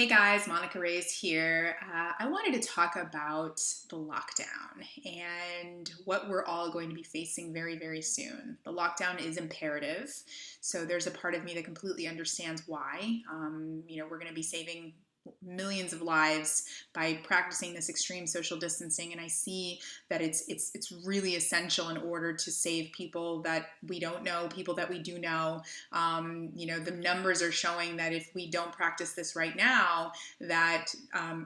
Hey guys, Monica Reyes here. I wanted to talk about the lockdown and what we're all going to be facing very, very soon. The lockdown is imperative, so there's a part of me that completely understands why. We're going to be saving millions of lives by practicing this extreme social distancing, and I see that it's really essential in order to save people that we don't know, people that we do know. The numbers are showing that if we don't practice this right now, that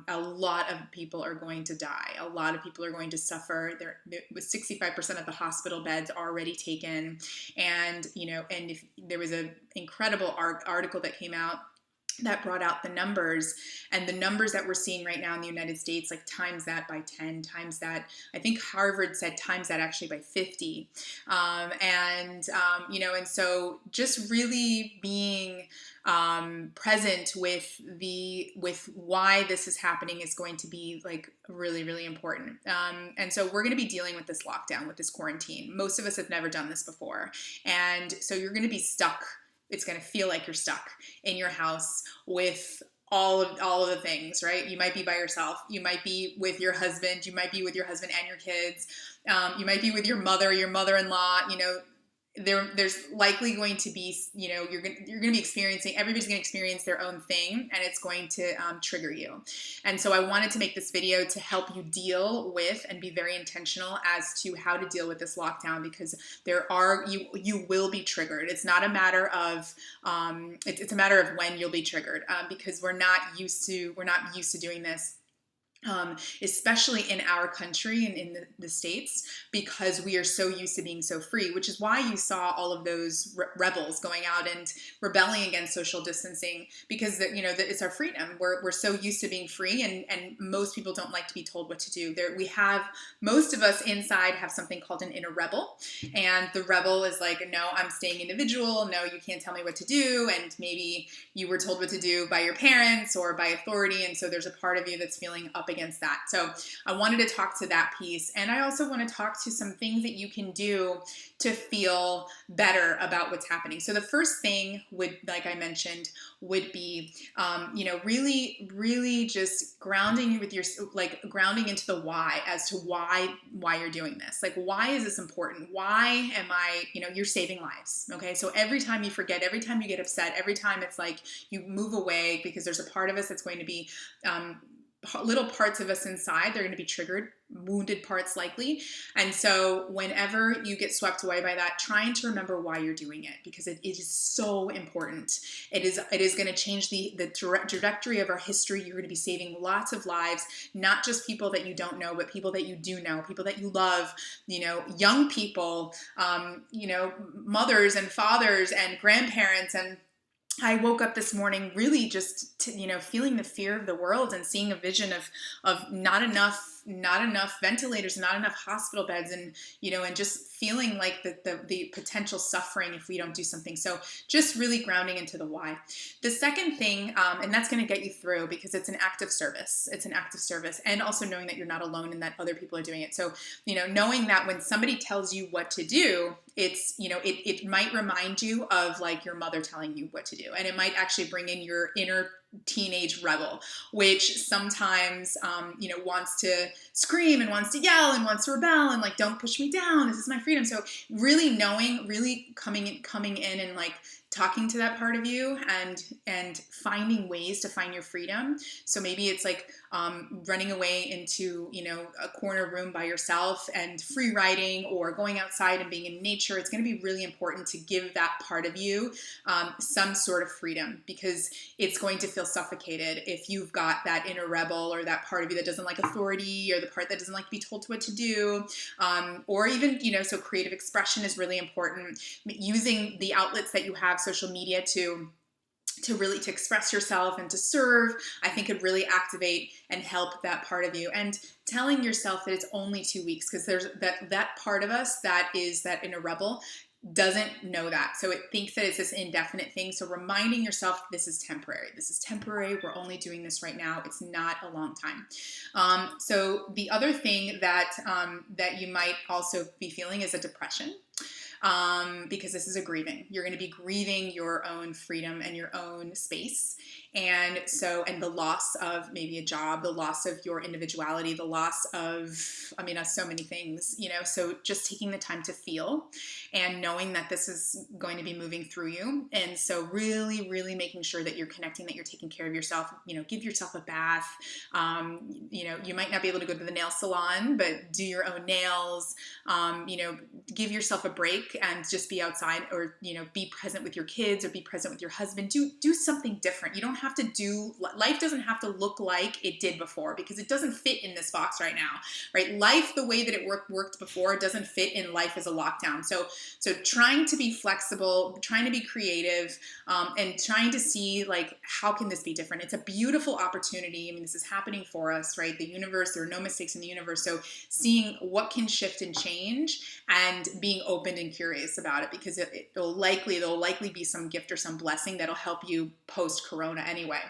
a lot of people are going to die. A lot of people are going to suffer. There was 65% of the hospital beds already taken, and if there was an incredible article that came out that brought out the numbers, and the numbers that we're seeing right now in the United States, like times that by 10, times that, I think Harvard said times that actually by 50. And so just really being present with why this is happening is going to be like really, really important. And so we're going to be dealing with this lockdown, with this quarantine. Most of us have never done this before. And so you're going to be stuck. It's going to feel like you're stuck in your house with all of the things, right? You might be by yourself. You might be with your husband. You might be with your husband and your kids. You might be with your mother-in-law. There's likely going to be, you're going to be experiencing, everybody's going to experience their own thing, and it's going to trigger you. And so I wanted to make this video to help you deal with and be very intentional as to how to deal with this lockdown, because you will be triggered. It's not a matter of, it's a matter of when you'll be triggered, because we're not used to doing this. Especially in our country and in the States, because we are so used to being so free, which is why you saw all of those rebels going out and rebelling against social distancing, because it's our freedom. We're so used to being free, and most people don't like to be told what to do. Most of us inside have something called an inner rebel, and the rebel is like, no, I'm staying individual. No, you can't tell me what to do. And maybe you were told what to do by your parents or by authority, and so there's a part of you that's feeling up against that. So I wanted to talk to that piece. And I also want to talk to some things that you can do to feel better about what's happening. So the first thing would, like I mentioned, would be, really, really just grounding grounding into the why, as to why you're doing this. Like, why is this important? Why am I, you're saving lives. Okay. So every time you forget, every time you get upset, every time it's like you move away, because there's a part of us that's going to be, little parts of us inside, they're going to be triggered, wounded parts likely. And so whenever you get swept away by that, trying to remember why you're doing it, because it is so important. It is going to change the trajectory of our history. You're going to be saving lots of lives, not just people that you don't know, but people that you do know, people that you love, young people, mothers and fathers and grandparents. And I woke up this morning really just, feeling the fear of the world and seeing a vision of not enough ventilators, not enough hospital beds, and just feeling like the potential suffering if we don't do something. So just really grounding into the why. The second thing, and that's going to get you through, because it's an act of service. It's an act of service, and also knowing that you're not alone and that other people are doing it. So knowing that when somebody tells you what to do, it's it might remind you of like your mother telling you what to do, and it might actually bring in your inner teenage rebel, which sometimes wants to scream and wants to yell and wants to rebel and like, don't push me down, this is my freedom. So really knowing, really coming in and like talking to that part of you and finding ways to find your freedom. So maybe it's like running away into a corner room by yourself and free writing, or going outside and being in nature. It's going to be really important to give that part of you some sort of freedom, because it's going to feel suffocated if you've got that inner rebel, or that part of you that doesn't like authority, or the part that doesn't like to be told what to do, or even so creative expression is really important. Using the outlets that you have, social media, to express yourself and to serve, I think could really activate and help that part of you. And telling yourself that it's only 2 weeks, because there's that part of us that is that inner rebel doesn't know that. So it thinks that it's this indefinite thing. So reminding yourself, this is temporary. This is temporary. We're only doing this right now. It's not a long time. So the other thing that you might also be feeling is a depression. Because this is a grieving. You're going to be grieving your own freedom and your own space. And so, and the loss of maybe a job, the loss of your individuality, the loss of, so many things, so just taking the time to feel and knowing that this is going to be moving through you. And so really, really making sure that you're connecting, that you're taking care of yourself, give yourself a bath. You might not be able to go to the nail salon, but do your own nails, give yourself a break and just be outside, or, be present with your kids or be present with your husband. Do something different. You don't have to life doesn't have to look like it did before, because it doesn't fit in this box right now, right? Life, the way that it worked before, doesn't fit in life as a lockdown. So trying to be flexible, trying to be creative, and trying to see, like, how can this be different? It's a beautiful opportunity. This is happening for us, right? The universe, there are no mistakes in the universe. So seeing what can shift and change and being open and curious about it, because there'll likely be some gift or some blessing that'll help you post-corona anyway.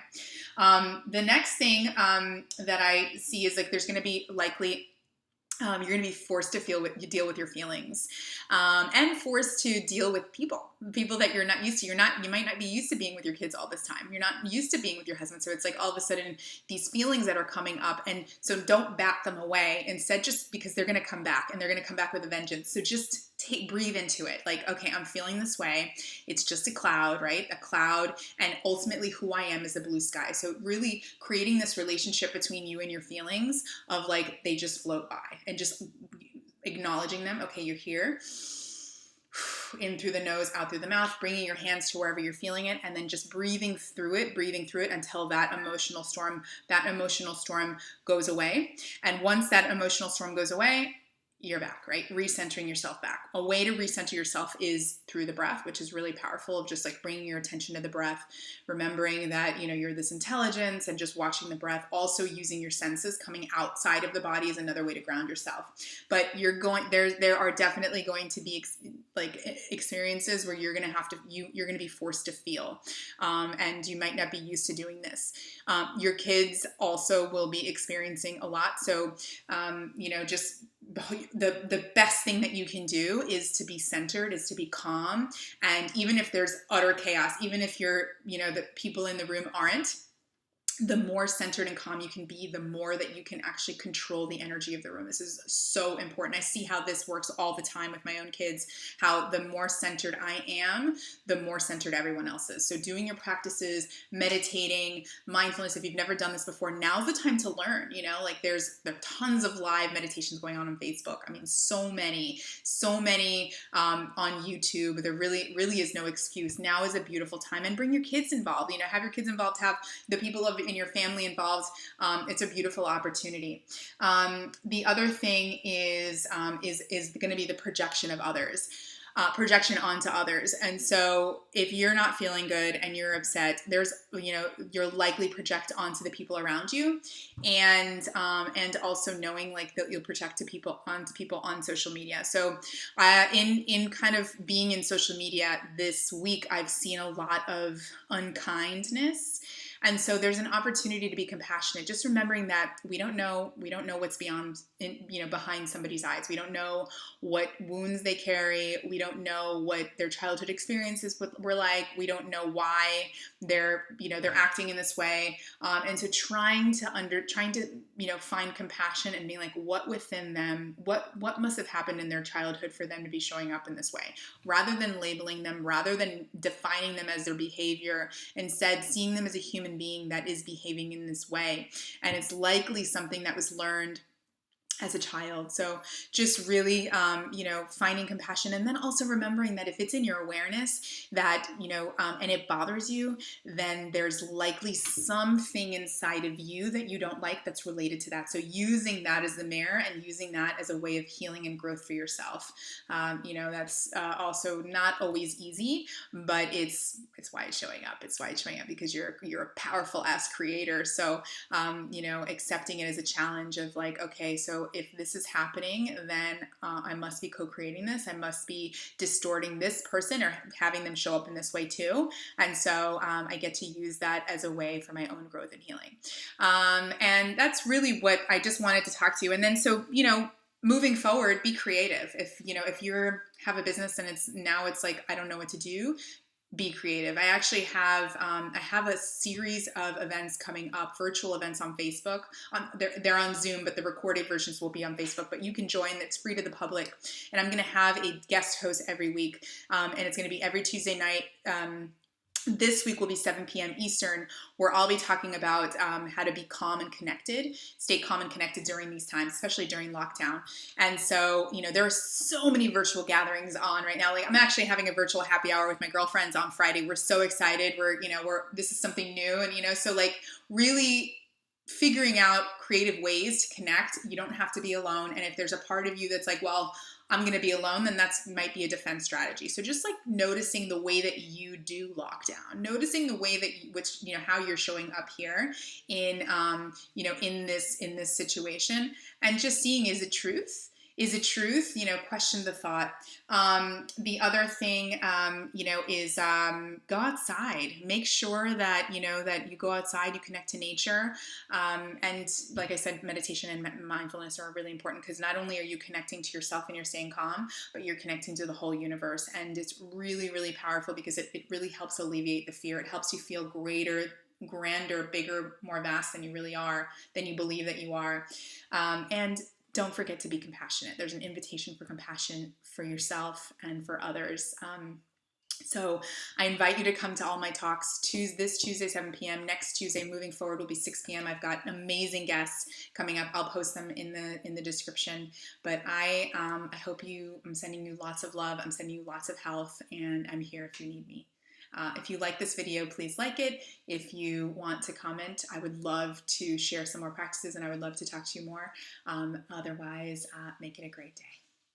The next thing that I see is, like, there's going to be likely you're going to be forced to deal with your feelings, and forced to deal with people that you're not used to. You might not be used to being with your kids all this time. You're not used to being with your husband. So it's like all of a sudden these feelings that are coming up, and so don't bat them away. Instead, just because they're going to come back, and they're going to come back with a vengeance. So just breathe into it. Like, okay, I'm feeling this way. It's just a cloud, right? A cloud. And ultimately who I am is a blue sky. So really creating this relationship between you and your feelings of, like, they just float by, and just acknowledging them. Okay, you're here. In through the nose, out through the mouth, bringing your hands to wherever you're feeling it, and then just breathing through it until that emotional storm goes away. And once that emotional storm goes away, you're back, right? Recentering yourself back. A way to recenter yourself is through the breath, which is really powerful, of just, like, bringing your attention to the breath, remembering that, you're this intelligence, and just watching the breath. Also using your senses, coming outside of the body is another way to ground yourself. But there are definitely going to be experiences where you're going to be forced to feel, and you might not be used to doing this. Your kids also will be experiencing a lot. So, just the best thing that you can do is to be centered, is to be calm. And even if there's utter chaos, even if the people in the room aren't, the more centered and calm you can be, the more that you can actually control the energy of the room. This is so important. I see how this works all the time with my own kids, how the more centered I am, the more centered everyone else is. So doing your practices, meditating, mindfulness, if you've never done this before, now's the time to learn. There are tons of live meditations going on Facebook. So many on YouTube. There really is no excuse. Now is a beautiful time, and bring your kids involved. Have your kids involved, have the people in your family involved. It's a beautiful opportunity. The other thing is going to be the projection of others. Projection onto others. And so if you're not feeling good and you're upset, you'll likely project onto the people around you, and also knowing, like, that you'll project onto people on social media. So in kind of being in social media this week, I've seen a lot of unkindness. And so there's an opportunity to be compassionate, just remembering that we don't know what's behind somebody's eyes. We don't know what wounds they carry. We don't know what their childhood experiences were like. We don't know why they're acting in this way. And so trying to find compassion and being like, what within them, what must have happened in their childhood for them to be showing up in this way, rather than labeling them, rather than defining them as their behavior, instead seeing them as a human being that is behaving in this way. And it's likely something that was learned as a child. So just really, finding compassion, and then also remembering that if it's in your awareness that, and it bothers you, then there's likely something inside of you that you don't like that's related to that. So using that as the mirror, and using that as a way of healing and growth for yourself. That's also not always easy, but it's why it's showing up. It's why it's showing up, because you're a powerful ass creator. So, accepting it as a challenge of, like, okay, so if this is happening, then I must be co-creating this. I must be distorting this person or having them show up in this way too. And so I get to use that as a way for my own growth and healing. And that's really what I just wanted to talk to you. And then, so, moving forward, be creative. If you have a business and it's like, I don't know what to do, be creative. I actually have I have a series of events coming up, virtual events on Facebook. They're on Zoom, but the recorded versions will be on Facebook. But you can join. It's free to the public, and I'm going to have a guest host every week, and it's going to be every Tuesday night. This week will be 7 p.m. Eastern, where I'll be talking about how to be calm and connected, stay calm and connected during these times, especially during lockdown. And so, there are so many virtual gatherings on right now. Like, I'm actually having a virtual happy hour with my girlfriends on Friday. We're so excited. This is something new. And, so like really figuring out creative ways to connect. You don't have to be alone. And if there's a part of you that's like, well, I'm going to be alone, then that's might be a defense strategy. So just like noticing the way that you do lockdown, noticing the way that how you're showing up here in in this situation, and just seeing, is it truth? Is it truth? Question the thought. The other thing, is go outside. Make sure that, that you go outside, you connect to nature. And like I said, meditation and mindfulness are really important, because not only are you connecting to yourself and you're staying calm, but you're connecting to the whole universe. And it's really, really powerful, because it really helps alleviate the fear. It helps you feel greater, grander, bigger, more vast than you really are, than you believe that you are. And don't forget to be compassionate. There's an invitation for compassion for yourself and for others. So I invite you to come to all my talks this Tuesday, 7 p.m. Next Tuesday, moving forward, will be 6 p.m. I've got amazing guests coming up. I'll post them in the description. But I'm sending you lots of love. I'm sending you lots of health, and I'm here if you need me. If you like this video, please like it. If you want to comment, I would love to share some more practices, and I would love to talk to you more. Otherwise, make it a great day.